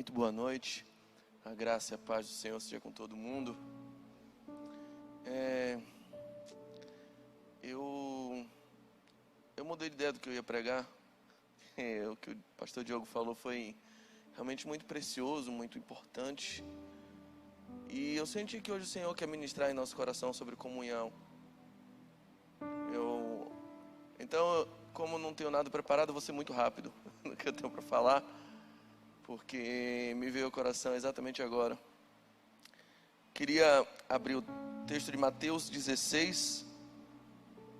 Muito boa noite, a graça e a paz do Senhor seja com todo mundo. Eu mudei de ideia do que eu ia pregar. O que o pastor Diogo falou foi realmente muito precioso, muito importante. E eu senti que hoje o Senhor quer ministrar em nosso coração sobre comunhão. Então, como não tenho nada preparado, vou ser muito rápido no que eu tenho para falar, porque me veio ao coração exatamente agora. Queria abrir o texto de Mateus 16,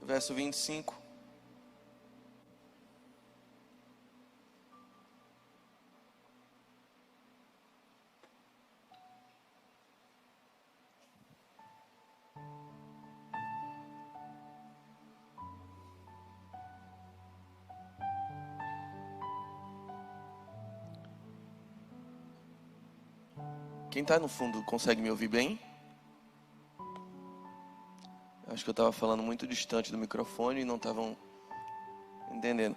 verso 25. Quem está no fundo consegue me ouvir bem? Acho que eu estava falando muito distante do microfone e não estavam entendendo.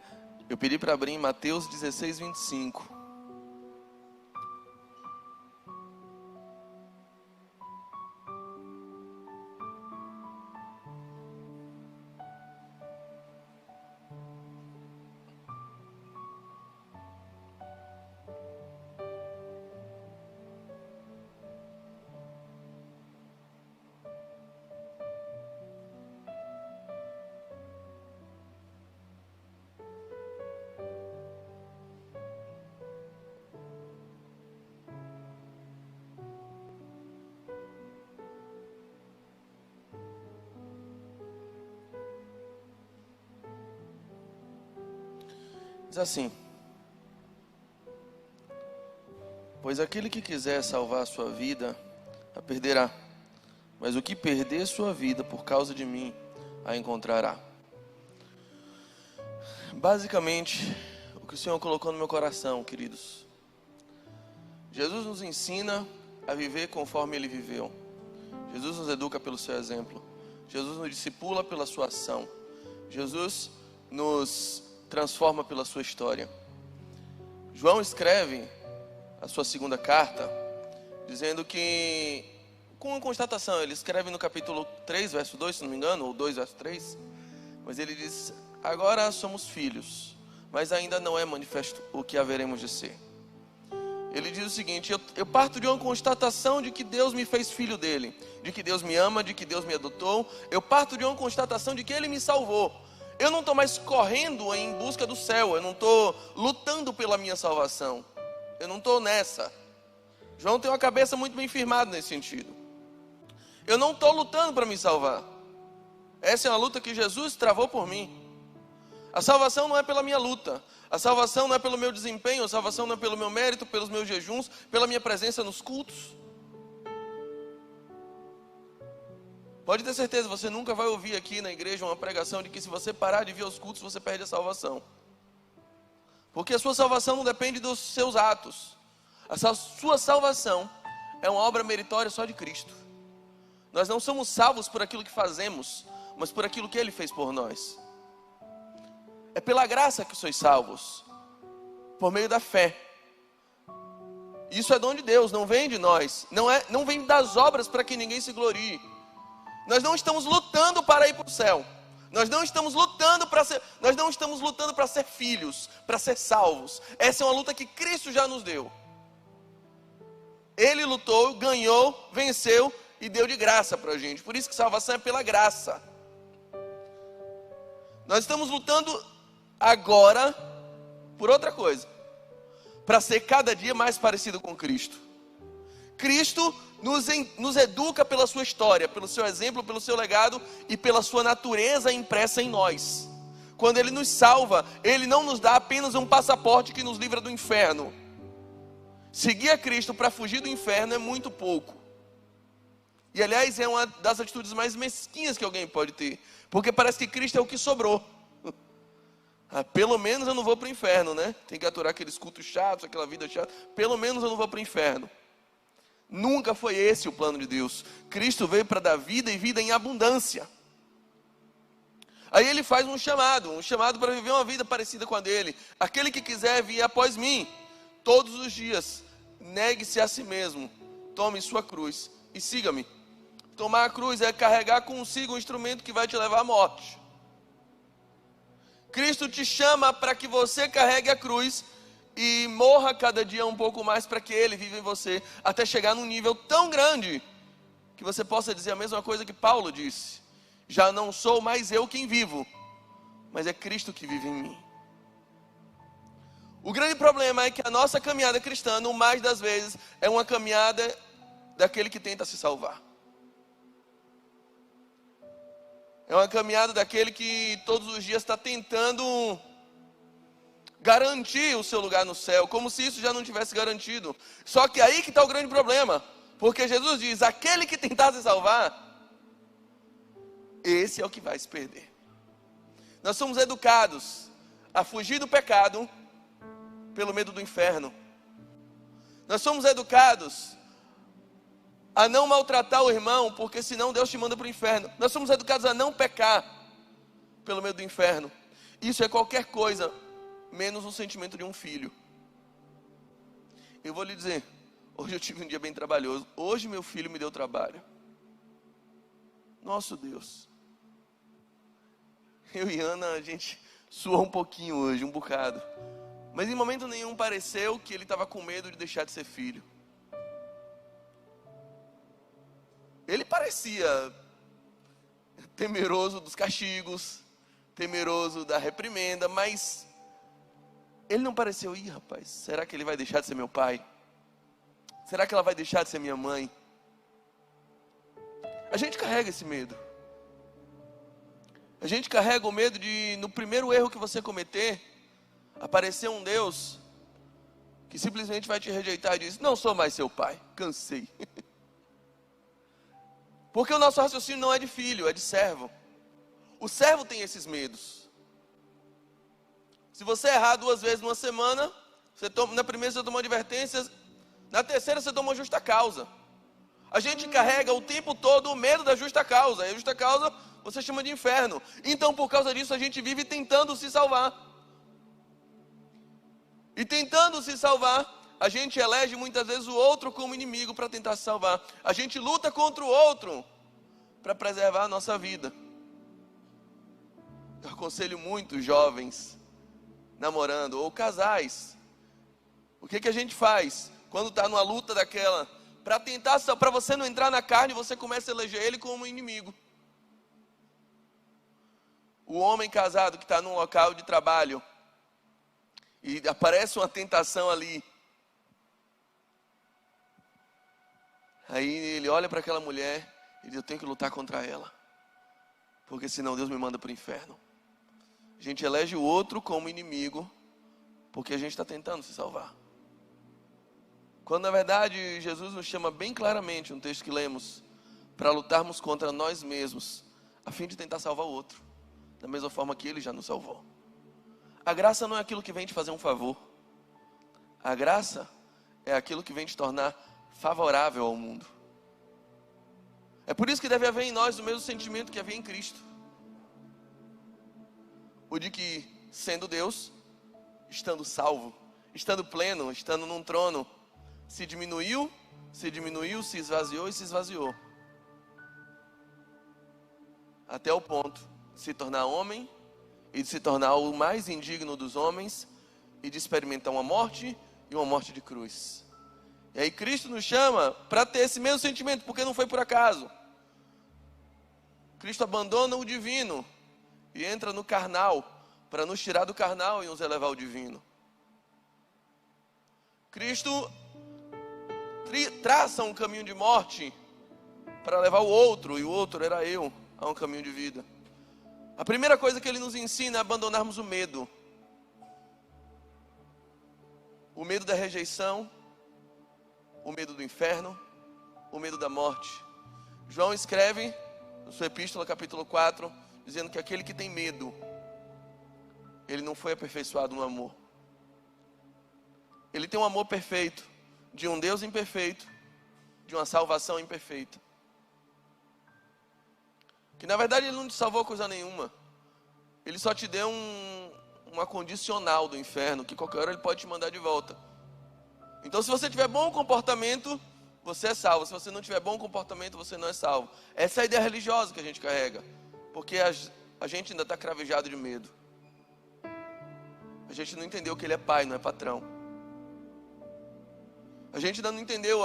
Eu pedi para abrir em Mateus 16, 25. Diz assim: pois aquele que quiser salvar a sua vida, a perderá. Mas o que perder sua vida por causa de mim, a encontrará. Basicamente, o que o Senhor colocou no meu coração, queridos. Jesus nos ensina a viver conforme Ele viveu. Jesus nos educa pelo seu exemplo. Jesus nos discipula pela sua ação. Jesus nos transforma pela sua história. João escreve a sua segunda carta, dizendo que, com uma constatação, ele escreve no capítulo 3, verso 2, se não me engano, ou 2, verso 3, mas ele diz: agora somos filhos, mas ainda não é manifesto o que haveremos de ser. Ele diz o seguinte: eu parto de uma constatação de que Deus me fez filho dele, de que Deus me ama, de que Deus me adotou. Eu parto de uma constatação de que Ele me salvou. Eu não estou mais correndo em busca do céu, eu não estou lutando pela minha salvação, eu não estou nessa. João tem uma cabeça muito bem firmada nesse sentido. Eu não estou lutando para me salvar. Essa é uma luta que Jesus travou por mim. A salvação não é pela minha luta, a salvação não é pelo meu desempenho, a salvação não é pelo meu mérito, pelos meus jejuns, pela minha presença nos cultos. Pode ter certeza, você nunca vai ouvir aqui na igreja uma pregação de que se você parar de vir aos cultos, você perde a salvação. Porque a sua salvação não depende dos seus atos. A sua salvação é uma obra meritória só de Cristo. Nós não somos salvos por aquilo que fazemos, mas por aquilo que Ele fez por nós. É pela graça que sois salvos, por meio da fé. Isso é dom de Deus, não vem de nós, não vem das obras para que ninguém se glorie. Nós não estamos lutando para ir para o céu. Nós não estamos lutando para ser filhos, para ser salvos. Essa é uma luta que Cristo já nos deu. Ele lutou, ganhou, venceu e deu de graça para a gente. Por isso que salvação é pela graça. Nós estamos lutando agora por outra coisa, para ser cada dia mais parecido com Cristo. Cristo nos educa pela sua história, pelo seu exemplo, pelo seu legado e pela sua natureza impressa em nós. Quando Ele nos salva, Ele não nos dá apenas um passaporte que nos livra do inferno. Seguir a Cristo para fugir do inferno é muito pouco. E aliás, é uma das atitudes mais mesquinhas que alguém pode ter, porque parece que Cristo é o que sobrou. Pelo menos eu não vou para o inferno, né? Tem que aturar aqueles cultos chatos, aquela vida chata. Pelo menos eu não vou para o inferno. Nunca foi esse o plano de Deus. Cristo veio para dar vida e vida em abundância. Aí Ele faz um chamado para viver uma vida parecida com a dele. Aquele que quiser vir após mim, todos os dias, negue-se a si mesmo, tome sua cruz e siga-me. Tomar a cruz é carregar consigo um instrumento que vai te levar à morte. Cristo te chama para que você carregue a cruz e morra cada dia um pouco mais para que Ele viva em você, até chegar num nível tão grande que você possa dizer a mesma coisa que Paulo disse: já não sou mais eu quem vivo, mas é Cristo que vive em mim. O grande problema é que a nossa caminhada cristã, no mais das vezes, é uma caminhada daquele que tenta se salvar. É uma caminhada daquele que todos os dias está tentando garantir o seu lugar no céu, como se isso já não tivesse garantido. Só que aí que está o grande problema, porque Jesus diz: aquele que tentar se salvar, esse é o que vai se perder. Nós somos educados a fugir do pecado pelo medo do inferno. Nós somos educados a não maltratar o irmão, porque senão Deus te manda para o inferno. Nós somos educados a não pecar pelo medo do inferno. Isso é qualquer coisa menos o sentimento de um filho. Eu vou lhe dizer, hoje eu tive um dia bem trabalhoso. Hoje meu filho me deu trabalho. Nosso Deus. Eu e Ana, a gente suou um pouquinho hoje, um bocado. Mas em momento nenhum pareceu que ele estava com medo de deixar de ser filho. Ele parecia temeroso dos castigos, temeroso da reprimenda, mas ele não pareceu: ih, rapaz, será que ele vai deixar de ser meu pai? Será que ela vai deixar de ser minha mãe? A gente carrega esse medo. A gente carrega o medo de, no primeiro erro que você cometer, aparecer um Deus que simplesmente vai te rejeitar e diz: não sou mais seu pai, cansei. Porque o nosso raciocínio não é de filho, é de servo. O servo tem esses medos. Se você errar 2 vezes numa semana, na primeira você tomou advertência, na terceira você tomou justa causa. A gente carrega o tempo todo o medo da justa causa. E a justa causa você chama de inferno. Então por causa disso a gente vive tentando se salvar. E tentando se salvar, a gente elege muitas vezes o outro como inimigo para tentar se salvar. A gente luta contra o outro para preservar a nossa vida. Eu aconselho muito jovens namorando ou casais. O que a gente faz quando está numa luta daquela? Para você não entrar na carne, você começa a eleger ele como inimigo. O homem casado que está num local de trabalho e aparece uma tentação ali, aí ele olha para aquela mulher e diz: eu tenho que lutar contra ela, porque senão Deus me manda para o inferno. A gente elege o outro como inimigo, porque a gente está tentando se salvar. Quando na verdade Jesus nos chama bem claramente, um texto que lemos, para lutarmos contra nós mesmos, a fim de tentar salvar o outro, da mesma forma que Ele já nos salvou. A graça não é aquilo que vem te fazer um favor. A graça é aquilo que vem te tornar favorável ao mundo. É por isso que deve haver em nós o mesmo sentimento que havia em Cristo. O de que, sendo Deus, estando salvo, estando pleno, estando num trono, se diminuiu, se esvaziou e se esvaziou. Até o ponto de se tornar homem e de se tornar o mais indigno dos homens e de experimentar uma morte e uma morte de cruz. E aí Cristo nos chama para ter esse mesmo sentimento, porque não foi por acaso. Cristo abandona o divino e entra no carnal, para nos tirar do carnal e nos elevar ao divino. Cristo traça um caminho de morte para levar o outro, e o outro era eu, a um caminho de vida. A primeira coisa que Ele nos ensina é abandonarmos o medo. O medo da rejeição, o medo do inferno, o medo da morte. João escreve, na sua epístola, capítulo 4, dizendo que aquele que tem medo, ele não foi aperfeiçoado no amor. Ele tem um amor perfeito, de um Deus imperfeito, de uma salvação imperfeita. Que na verdade Ele não te salvou coisa nenhuma. Ele só te deu uma condicional do inferno, que qualquer hora Ele pode te mandar de volta. Então, se você tiver bom comportamento, você é salvo. Se você não tiver bom comportamento, você não é salvo. Essa é a ideia religiosa que a gente carrega. Porque a gente ainda está cravejado de medo. A gente não entendeu que Ele é pai, não é patrão. A gente ainda não entendeu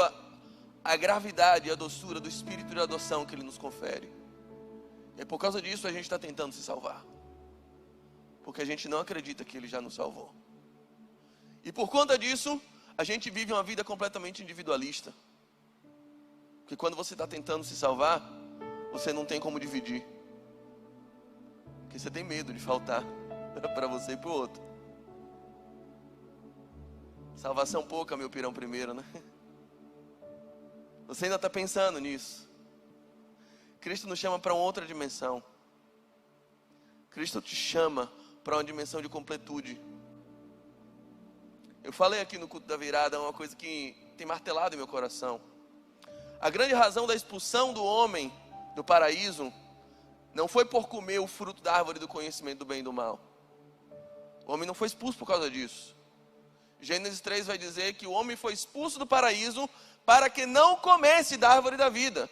a gravidade e a doçura do espírito de adoção que Ele nos confere. E por causa disso a gente está tentando se salvar. Porque a gente não acredita que Ele já nos salvou. E por conta disso, a gente vive uma vida completamente individualista. Porque quando você está tentando se salvar, você não tem como dividir. Porque você tem medo de faltar para você e para o outro. Salvação pouca, meu pirão primeiro, né? Você ainda está pensando nisso. Cristo nos chama para uma outra dimensão. Cristo te chama para uma dimensão de completude. Eu falei aqui no culto da virada uma coisa que tem martelado em meu coração. A grande razão da expulsão do homem do paraíso não foi por comer o fruto da árvore do conhecimento do bem e do mal. O homem não foi expulso por causa disso. Gênesis 3 vai dizer que o homem foi expulso do paraíso para que não comesse da árvore da vida,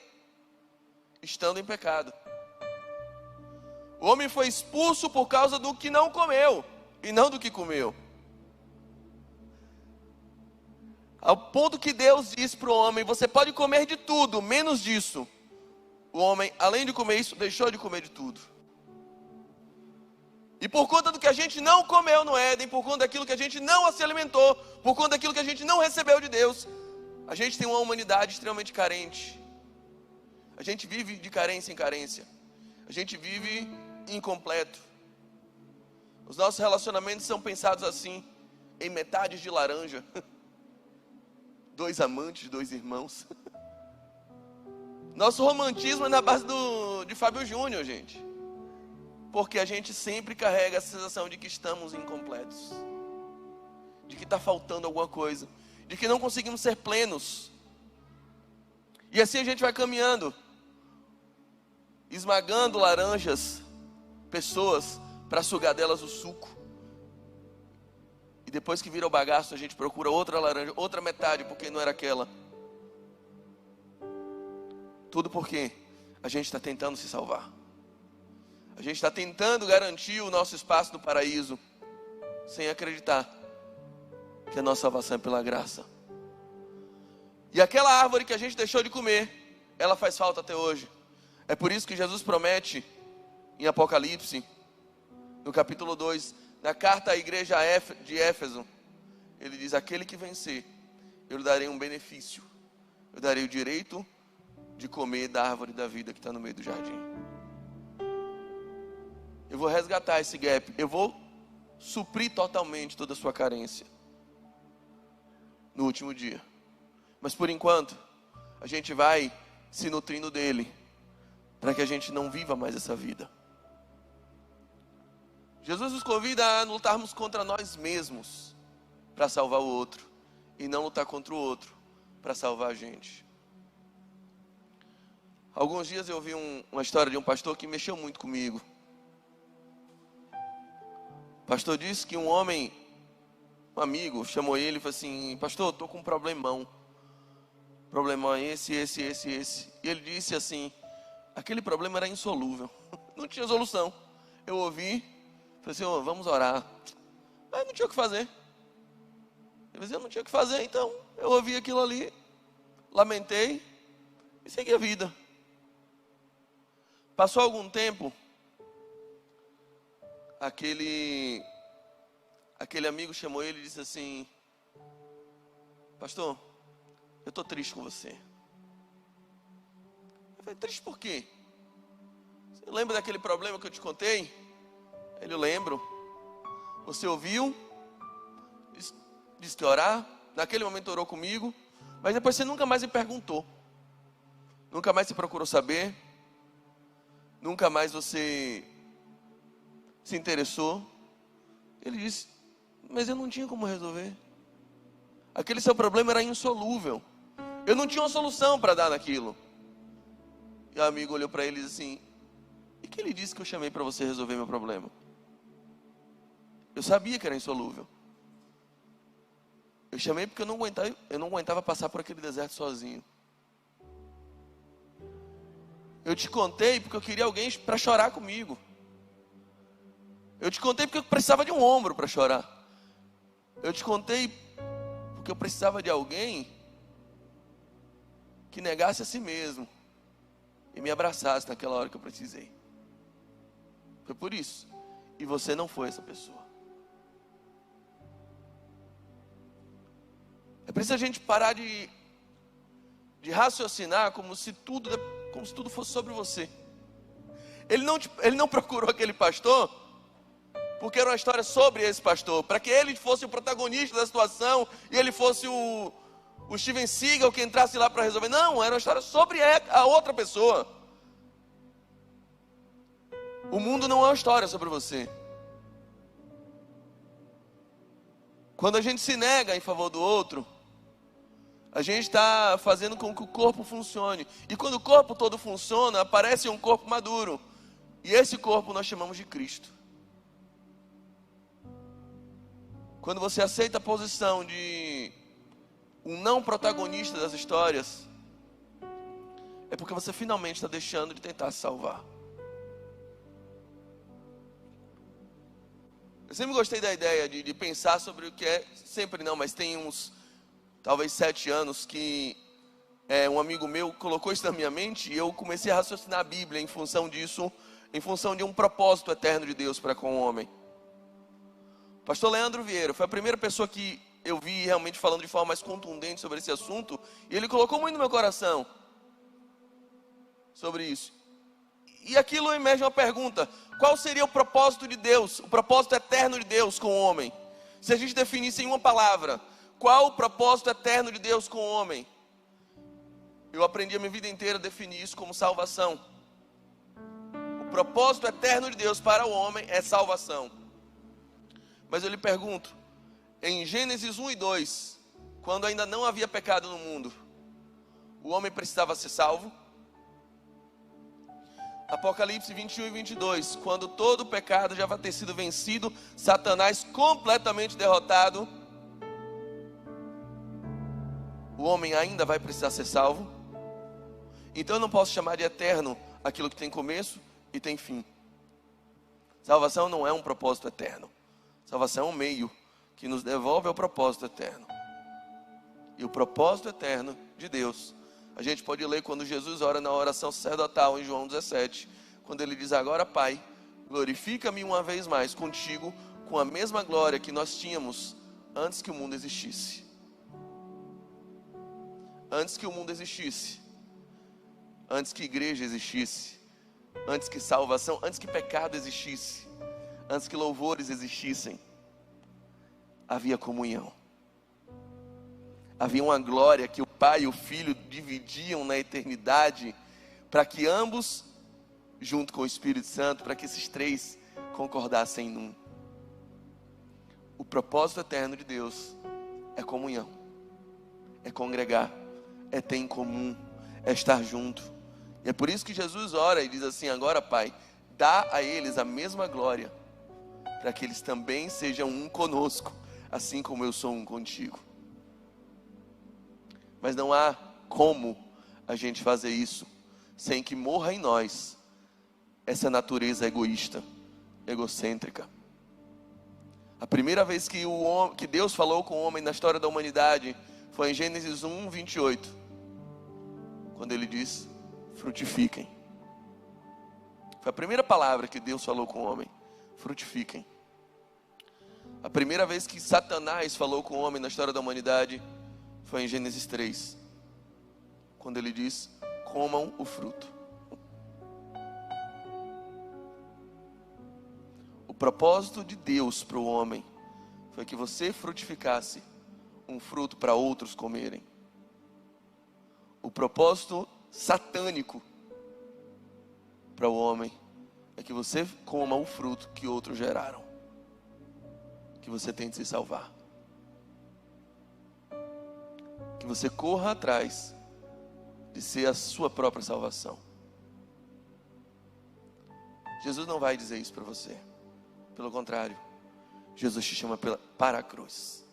estando em pecado. O homem foi expulso por causa do que não comeu e não do que comeu. Ao ponto que Deus disse para o homem: você pode comer de tudo, menos disso. O homem, além de comer isso, deixou de comer de tudo. E por conta do que a gente não comeu no Éden, por conta daquilo que a gente não se alimentou, por conta daquilo que a gente não recebeu de Deus, a gente tem uma humanidade extremamente carente. A gente vive de carência em carência. A gente vive incompleto. Os nossos relacionamentos são pensados assim, em metades de laranja. 2 amantes, 2 irmãos. Nosso romantismo é na base de Fábio Júnior, gente. Porque a gente sempre carrega a sensação de que estamos incompletos. De que está faltando alguma coisa. De que não conseguimos ser plenos. E assim a gente vai caminhando. Esmagando laranjas, pessoas, para sugar delas o suco. E depois que vira o bagaço, a gente procura outra laranja, outra metade, porque não era aquela. Tudo porque a gente está tentando se salvar. A gente está tentando garantir o nosso espaço no paraíso, sem acreditar que a nossa salvação é pela graça. E aquela árvore que a gente deixou de comer, ela faz falta até hoje. É por isso que Jesus promete em Apocalipse, no capítulo 2, na carta à igreja de Éfeso, ele diz: aquele que vencer, eu lhe darei um benefício. Eu darei o direito de comer da árvore da vida que está no meio do jardim. Eu vou resgatar esse gap. Eu vou suprir totalmente toda a sua carência no último dia. Mas por enquanto, a gente vai se nutrindo dele, para que a gente não viva mais essa vida. Jesus nos convida a lutarmos contra nós mesmos para salvar o outro, e não lutar contra o outro para salvar a gente. Alguns dias eu vi uma história de um pastor que mexeu muito comigo. O pastor disse que um homem, um amigo, chamou ele e falou assim: pastor, estou com um problemão. Problemão é esse. E ele disse assim: aquele problema era insolúvel. Não tinha solução. Eu ouvi, falei assim: vamos orar. Mas não tinha o que fazer. Ele disse: eu não tinha o que fazer, então eu ouvi aquilo ali, lamentei e segui a vida. Passou algum tempo, aquele amigo chamou ele e disse assim: pastor, eu estou triste com você. Eu falei: triste por quê? Você lembra daquele problema que eu te contei? Ele: eu lembro. Você ouviu, disse que ia orar, naquele momento orou comigo, mas depois você nunca mais me perguntou, nunca mais se procurou saber, nunca mais você se interessou. Ele disse: mas eu não tinha como resolver. Aquele seu problema era insolúvel. Eu não tinha uma solução para dar naquilo. E o amigo olhou para ele e disse assim: e que ele disse que eu chamei para você resolver meu problema? Eu sabia que era insolúvel. Eu chamei porque eu não aguentava passar por aquele deserto sozinho. Eu te contei porque eu queria alguém para chorar comigo. Eu te contei porque eu precisava de um ombro para chorar. Eu te contei porque eu precisava de alguém que negasse a si mesmo e me abraçasse naquela hora que eu precisei. Foi por isso. E você não foi essa pessoa. É preciso a gente parar de raciocinar como se tudo fosse sobre você. Ele não procurou aquele pastor porque era uma história sobre esse pastor, para que ele fosse o protagonista da situação e ele fosse o Steven Seagal que entrasse lá para resolver. Não, era uma história sobre a outra pessoa. O mundo não é uma história sobre você. Quando a gente se nega em favor do outro, a gente está fazendo com que o corpo funcione. E quando o corpo todo funciona, aparece um corpo maduro. E esse corpo nós chamamos de Cristo. Quando você aceita a posição de um não protagonista das histórias, é porque você finalmente está deixando de tentar se salvar. Eu sempre gostei da ideia de pensar sobre o que é, sempre não, mas tem uns, talvez 7 anos, que um amigo meu colocou isso na minha mente e eu comecei a raciocinar a Bíblia em função disso, em função de um propósito eterno de Deus para com o homem. Pastor Leandro Vieira foi a primeira pessoa que eu vi realmente falando de forma mais contundente sobre esse assunto, e ele colocou muito no meu coração sobre isso. E aquilo emerge uma pergunta: qual seria o propósito de Deus, o propósito eterno de Deus com o homem? Se a gente definisse em uma palavra, qual o propósito eterno de Deus com o homem? Eu aprendi a minha vida inteira a definir isso como salvação. O propósito eterno de Deus para o homem é salvação. Mas eu lhe pergunto, em Gênesis 1 e 2, quando ainda não havia pecado no mundo, o homem precisava ser salvo? Apocalipse 21 e 22, quando todo o pecado já vai ter sido vencido, Satanás completamente derrotado, o homem ainda vai precisar ser salvo? Então eu não posso chamar de eterno aquilo que tem começo e tem fim. Salvação não é um propósito eterno. Salvação é um meio que nos devolve ao propósito eterno. E o propósito eterno de Deus, a gente pode ler quando Jesus ora na oração sacerdotal em João 17, quando ele diz: agora, Pai, glorifica-me uma vez mais contigo, com a mesma glória que nós tínhamos antes que o mundo existisse. Antes que o mundo existisse, antes que igreja existisse, antes que salvação, antes que pecado existisse, antes que louvores existissem, havia comunhão. Havia uma glória que o Pai e o Filho dividiam na eternidade, para que ambos, junto com o Espírito Santo, para que esses três concordassem em um. O propósito eterno de Deus é comunhão, é congregar, é ter em comum, é estar junto. E é por isso que Jesus ora e diz assim: agora, Pai, dá a eles a mesma glória, para que eles também sejam um conosco, assim como eu sou um contigo. Mas não há como a gente fazer isso sem que morra em nós essa natureza egoísta, egocêntrica. A primeira vez que Deus falou com o homem na história da humanidade foi em Gênesis 1, 28, quando ele diz: frutifiquem. Foi a primeira palavra que Deus falou com o homem: frutifiquem. A primeira vez que Satanás falou com o homem na história da humanidade foi em Gênesis 3, quando ele diz: comam o fruto. O propósito de Deus para o homem foi que você frutificasse um fruto para outros comerem. O propósito satânico para o homem é que você coma o fruto que outros geraram, que você tente se salvar, que você corra atrás de ser a sua própria salvação. Jesus não vai dizer isso para você. Pelo contrário, Jesus te chama para a cruz.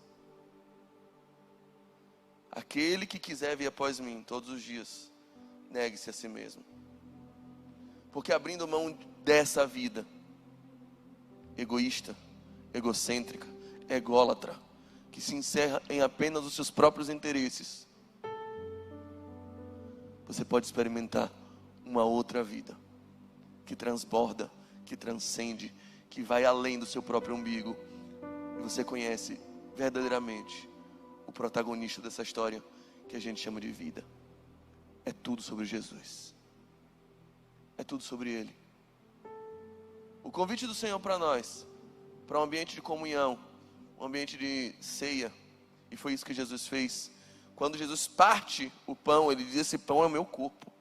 aquele que quiser vir após mim todos os dias, negue-se a si mesmo. Porque abrindo mão dessa vida egoísta, egocêntrica, ególatra, que se encerra em apenas os seus próprios interesses, você pode experimentar uma outra vida, que transborda, que transcende, que vai além do seu próprio umbigo. E você conhece verdadeiramente o protagonista dessa história, que a gente chama de vida. É tudo sobre Jesus. É tudo sobre Ele. O convite do Senhor para nós, para um ambiente de comunhão, um ambiente de ceia, e foi isso que Jesus fez. Quando Jesus parte o pão, Ele diz: esse pão é o meu corpo,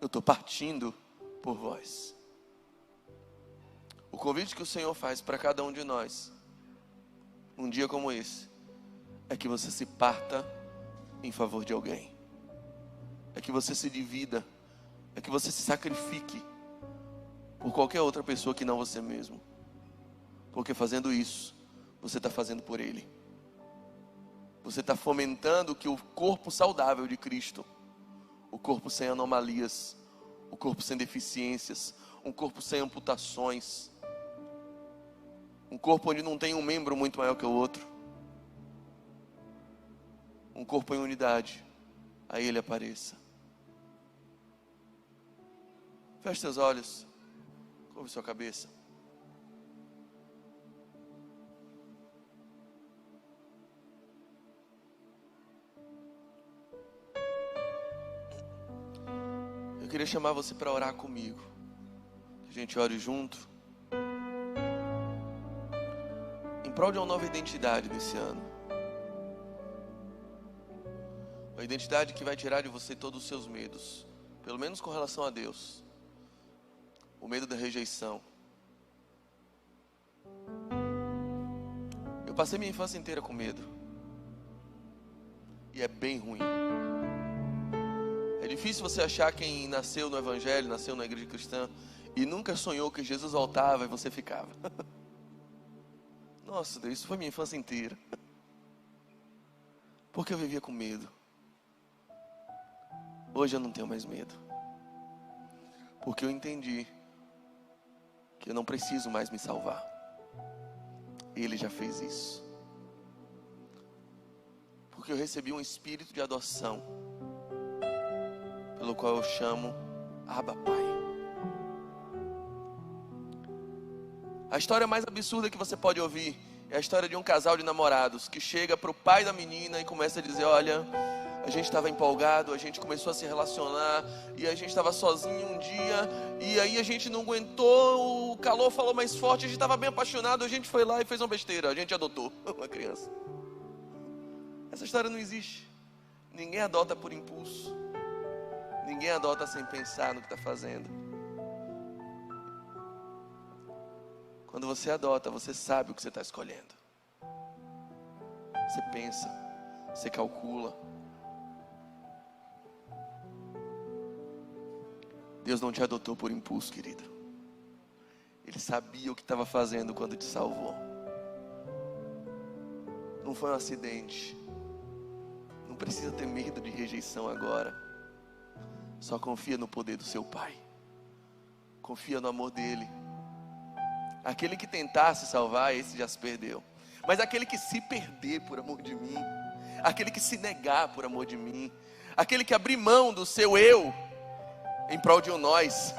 eu estou partindo por vós. O convite que o Senhor faz para cada um de nós, um dia como esse, é que você se parta em favor de alguém, é que você se divida, é que você se sacrifique por qualquer outra pessoa que não você mesmo, porque fazendo isso, você está fazendo por Ele. Você está fomentando que o corpo saudável de Cristo, o corpo sem anomalias, o corpo sem deficiências, um corpo sem amputações, um corpo onde não tem um membro muito maior que o outro, um corpo em unidade, aí Ele apareça. Feche seus olhos, curve sua cabeça. Eu queria chamar você para orar comigo, que a gente ore junto, em prol de uma nova identidade desse ano. Uma identidade que vai tirar de você todos os seus medos, pelo menos com relação a Deus. O medo da rejeição. Eu passei minha infância inteira com medo. E é bem ruim. É difícil você achar quem nasceu no Evangelho, nasceu na igreja cristã e nunca sonhou que Jesus voltava e você ficava. Nossa Deus, isso foi minha infância inteira. Porque eu vivia com medo. Hoje eu não tenho mais medo. Porque eu entendi que eu não preciso mais me salvar. Ele já fez isso. Porque eu recebi um espírito de adoção, pelo qual eu chamo Abba Pai. A história mais absurda que você pode ouvir é a história de um casal de namorados que chega para o pai da menina e começa a dizer: olha, a gente estava empolgado, a gente começou a se relacionar e a gente estava sozinho um dia e aí a gente não aguentou, o calor falou mais forte, a gente estava bem apaixonado, a gente foi lá e fez uma besteira, a gente adotou uma criança. Essa história não existe. Ninguém adota por impulso. Ninguém adota sem pensar no que está fazendo. Quando você adota, você sabe o que você está escolhendo. Você pensa, você calcula. Deus não te adotou por impulso, querido. Ele sabia o que estava fazendo quando te salvou. Não foi um acidente. Não precisa ter medo de rejeição agora. Só confia no poder do seu Pai. Confia no amor dele. Aquele que tentar se salvar, esse já se perdeu. Mas aquele que se perder por amor de mim, aquele que se negar por amor de mim, aquele que abrir mão do seu eu em prol de um nós,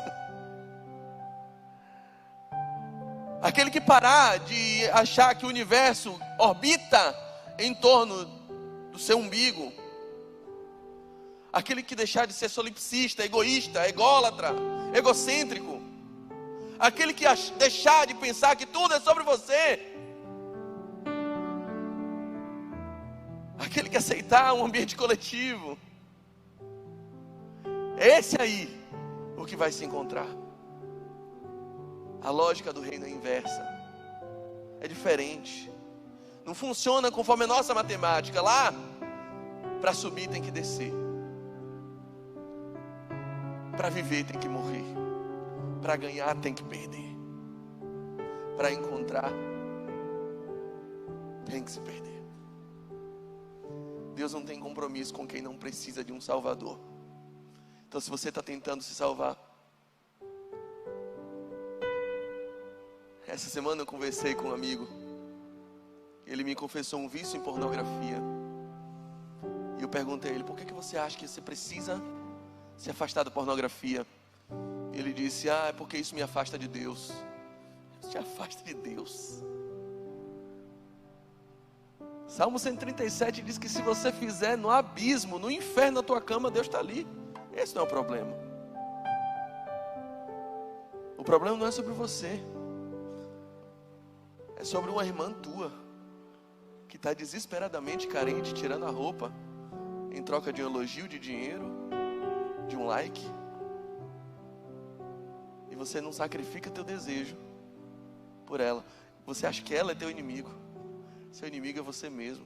aquele que parar de achar que o universo orbita em torno do seu umbigo, aquele que deixar de ser solipsista, egoísta, ególatra, egocêntrico, aquele que deixar de pensar que tudo é sobre você, aquele que aceitar um ambiente coletivo, esse aí o que vai se encontrar. A lógica do reino é inversa, é diferente, não funciona conforme a nossa matemática. Lá, para subir tem que descer, para viver tem que morrer, para ganhar tem que perder, para encontrar tem que se perder. Deus não tem compromisso com quem não precisa de um Salvador. Então, se você está tentando se salvar, essa semana eu conversei com um amigo. Ele me confessou um vício em pornografia. E eu perguntei a ele: por que você acha que você precisa se afastar da pornografia? Ele disse: é porque isso me afasta de Deus. Isso te afasta de Deus. Salmo 137 diz que se você fizer no abismo, no inferno, na tua cama, Deus está ali. Esse não é o problema. O problema não é sobre você. É sobre uma irmã tua que está desesperadamente carente, tirando a roupa em troca de um elogio, de dinheiro, de um like. E você não sacrifica teu desejo por ela. Você acha que ela é teu inimigo. Seu inimigo é você mesmo.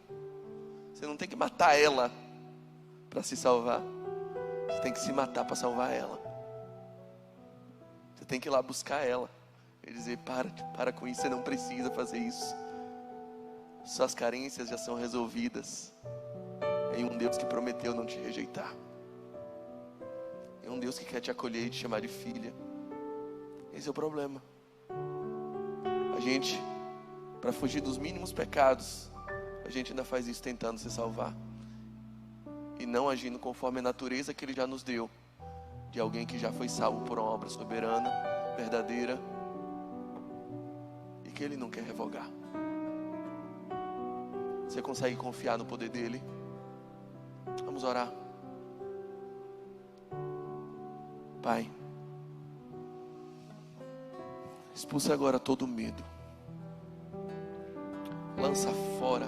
Você não tem que matar ela para se salvar. Você tem que se matar para salvar ela. Você tem que ir lá buscar ela e dizer: para com isso, você não precisa fazer isso. Suas carências já são resolvidas em um Deus que prometeu não te rejeitar, em um Deus que quer te acolher e te chamar de filha. Esse é o problema. A gente, para fugir dos mínimos pecados, a gente ainda faz isso tentando se salvar e não agindo conforme a natureza que Ele já nos deu, de alguém que já foi salvo por uma obra soberana, verdadeira, e que Ele não quer revogar. Você consegue confiar no poder dEle? Vamos orar. Pai, expulsa agora todo medo. Lança fora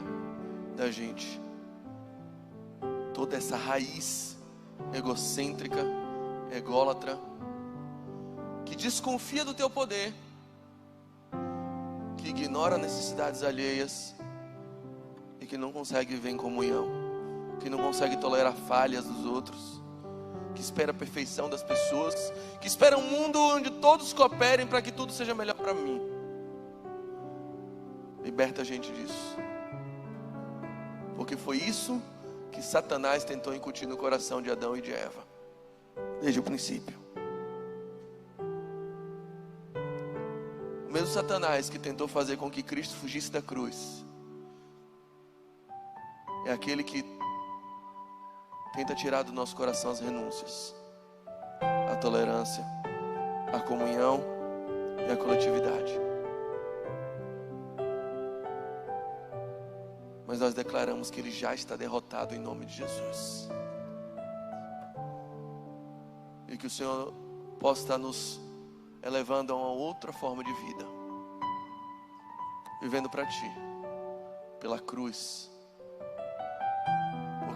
da gente toda essa raiz egocêntrica, ególatra, que desconfia do teu poder, que ignora necessidades alheias e que não consegue viver em comunhão, que não consegue tolerar falhas dos outros, que espera a perfeição das pessoas, que espera um mundo onde todos cooperem para que tudo seja melhor para mim. Liberta a gente disso, porque foi isso que Satanás tentou incutir no coração de Adão e de Eva, desde o princípio. O mesmo Satanás que tentou fazer com que Cristo fugisse da cruz, é aquele que tenta tirar do nosso coração as renúncias, a tolerância, a comunhão e a coletividade. Mas nós declaramos que Ele já está derrotado em nome de Jesus. E que o Senhor possa estar nos elevando a uma outra forma de vida, vivendo para Ti, pela cruz,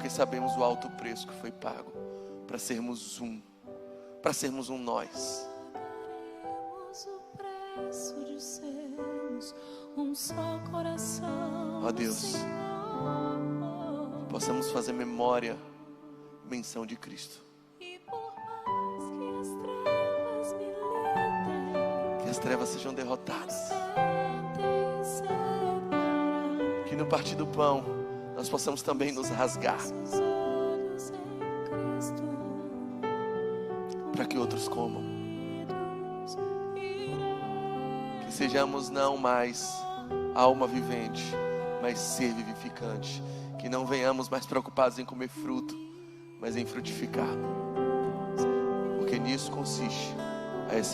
porque sabemos o alto preço que foi pago para sermos um nós. O preço de sermos um só coração. Ó Deus, possamos fazer memória, menção de Cristo. E por mais que as trevas militem, Que as trevas sejam derrotadas. tentem separar Que no partir do pão nós possamos também nos rasgar, os olhos em Cristo, para que outros comam. unidos iremos Que sejamos não mais alma vivente, mas ser vivificante. Que não venhamos mais preocupados em comer fruto, mas em frutificar. Porque nisso consiste a essência.